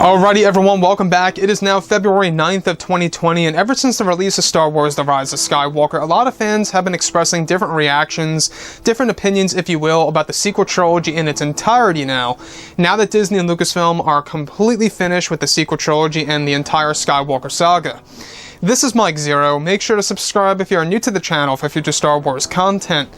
Alrighty everyone, welcome back. It is now February 9th of 2020, and ever since the release of Star Wars The Rise of Skywalker, a lot of fans have been expressing different reactions, different opinions, if you will, about the sequel trilogy in its entirety now that Disney and Lucasfilm are completely finished with the sequel trilogy and the entire Skywalker saga. This is Mike Zero. Make sure to subscribe if you are new to the channel for future Star Wars content.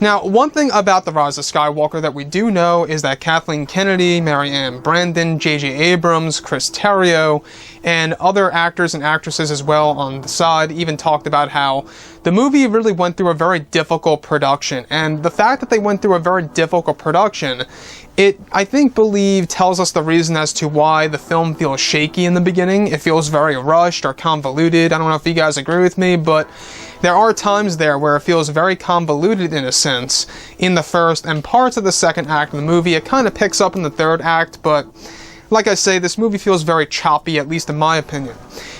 Now, one thing about The Rise of Skywalker that we do know is that Kathleen Kennedy, Mary Ann Brandon, J.J. Abrams, Chris Terrio, and other actors and actresses as well on the side even talked about how the movie really went through a very difficult production. And the fact that they went through a very difficult production, it, I believe, tells us the reason as to why the film feels shaky in the beginning. It feels very rushed or convoluted. I don't know if you guys agree with me, but there are times there where it feels very convoluted in a sense in the first and parts of the second act of the movie. It kind of picks up in the third act, but like I say, this movie feels very choppy, at least in my opinion.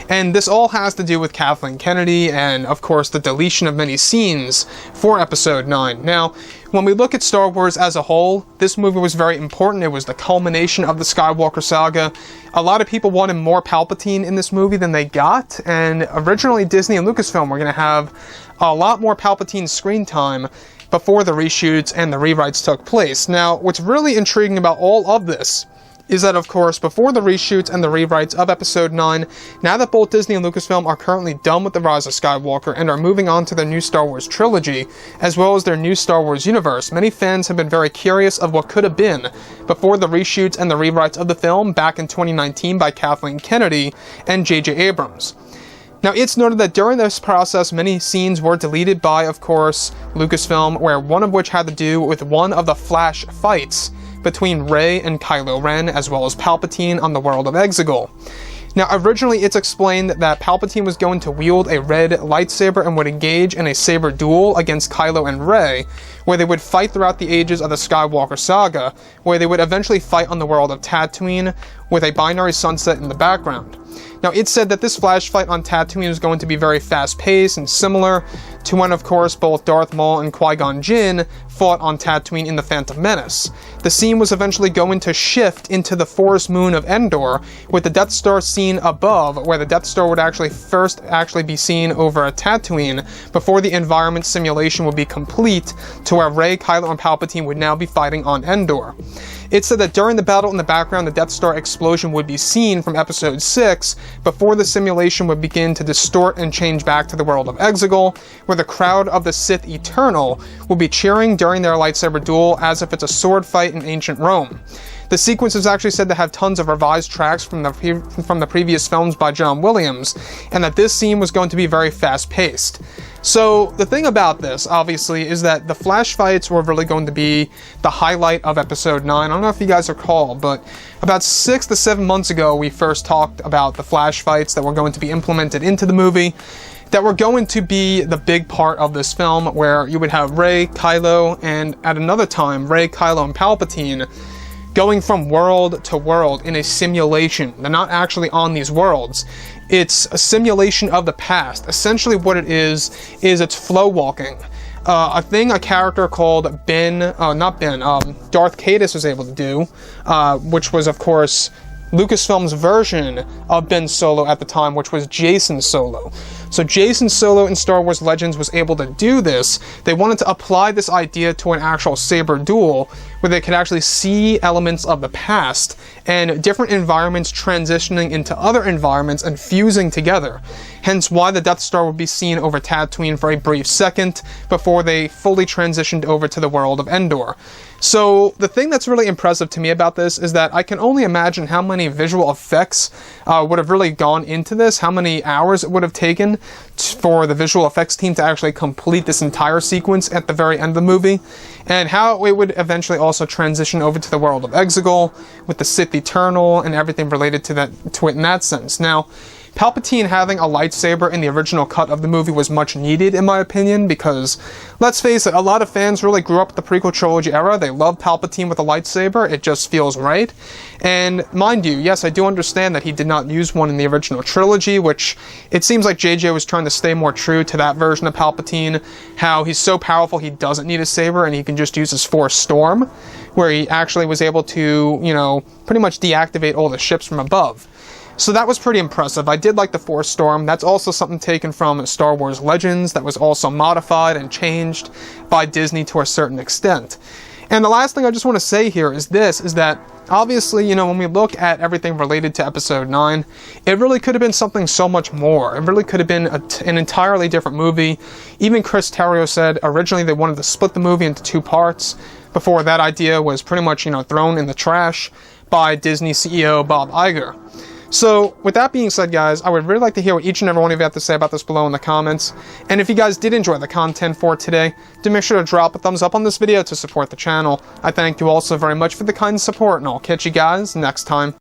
And this all has to do with Kathleen Kennedy and, of course, the deletion of many scenes for Episode 9. Now, when we look at Star Wars as a whole, this movie was very important. It was the culmination of the Skywalker saga. A lot of people wanted more Palpatine in this movie than they got, and originally Disney and Lucasfilm were going to have a lot more Palpatine screen time before the reshoots and the rewrites took place. Now, what's really intriguing about all of this is that, of course, before the reshoots and the rewrites of Episode 9, now that both Disney and Lucasfilm are currently done with The Rise of Skywalker and are moving on to their new Star Wars trilogy, as well as their new Star Wars universe, many fans have been very curious of what could have been before the reshoots and the rewrites of the film back in 2019 by Kathleen Kennedy and J.J. Abrams. Now, it's noted that during this process, many scenes were deleted by, of course, Lucasfilm, where one of which had to do with one of the flash fights between Rey and Kylo Ren, as well as Palpatine on the world of Exegol. Now, originally it's explained that Palpatine was going to wield a red lightsaber and would engage in a saber duel against Kylo and Rey, where they would fight throughout the ages of the Skywalker saga, where they would eventually fight on the world of Tatooine with a binary sunset in the background. Now, it's said that this flash fight on Tatooine was going to be very fast-paced and similar to when, of course, both Darth Maul and Qui-Gon Jinn fought on Tatooine in The Phantom Menace. The scene was eventually going to shift into the forest moon of Endor, with the Death Star seen above, where the Death Star would first be seen over at Tatooine before the environment simulation would be complete, to where Rey, Kylo, and Palpatine would now be fighting on Endor. It said that during the battle in the background, the Death Star explosion would be seen from Episode 6 before the simulation would begin to distort and change back to the world of Exegol, where the crowd of the Sith Eternal will be cheering during their lightsaber duel as if it's a sword fight in ancient Rome. The sequence is actually said to have tons of revised tracks from the previous films by John Williams, and that this scene was going to be very fast-paced. So, the thing about this, obviously, is that the flash fights were really going to be the highlight of Episode 9. I don't know if you guys recall, but about 6 to 7 months ago, we first talked about the flash fights that were going to be implemented into the movie, that were going to be the big part of this film, where you would have Rey, Kylo, and at another time, Rey, Kylo, and Palpatine going from world to world in a simulation. They're not actually on these worlds. It's a simulation of the past. Essentially what it is it's flow walking. A character called Darth Caedus was able to do, which was, of course, Lucasfilm's version of Ben Solo at the time, which was Jacen Solo. So Jacen Solo in Star Wars Legends was able to do this. They wanted to apply this idea to an actual saber duel, where they could actually see elements of the past and different environments transitioning into other environments and fusing together. Hence why the Death Star would be seen over Tatooine for a brief second before they fully transitioned over to the world of Endor. So the thing that's really impressive to me about this is that I can only imagine how many visual effects would have really gone into this, how many hours it would have taken for the visual effects team to actually complete this entire sequence at the very end of the movie, and how it would eventually also transition over to the world of Exegol with the Sith Eternal and everything related to it in that sense. Now, Palpatine having a lightsaber in the original cut of the movie was much needed, in my opinion, because, let's face it, a lot of fans really grew up with the prequel trilogy era. They love Palpatine with a lightsaber. It just feels right. And mind you, yes, I do understand that he did not use one in the original trilogy, which it seems like JJ was trying to stay more true to that version of Palpatine, how he's so powerful he doesn't need a saber and he can just use his Force Storm, where he actually was able to, you know, pretty much deactivate all the ships from above. So that was pretty impressive. I did like the Force Storm. That's also something taken from Star Wars Legends that was also modified and changed by Disney to a certain extent. And the last thing I just want to say here is this, is that obviously, you know, when we look at everything related to Episode 9, it really could have been something so much more. It really could have been an entirely different movie. Even Chris Terrio said originally they wanted to split the movie into 2 parts before that idea was pretty much, you know, thrown in the trash by Disney CEO Bob Iger. So, with that being said, guys, I would really like to hear what each and every one of you have to say about this below in the comments. And if you guys did enjoy the content for today, do make sure to drop a thumbs up on this video to support the channel. I thank you all so very much for the kind support, and I'll catch you guys next time.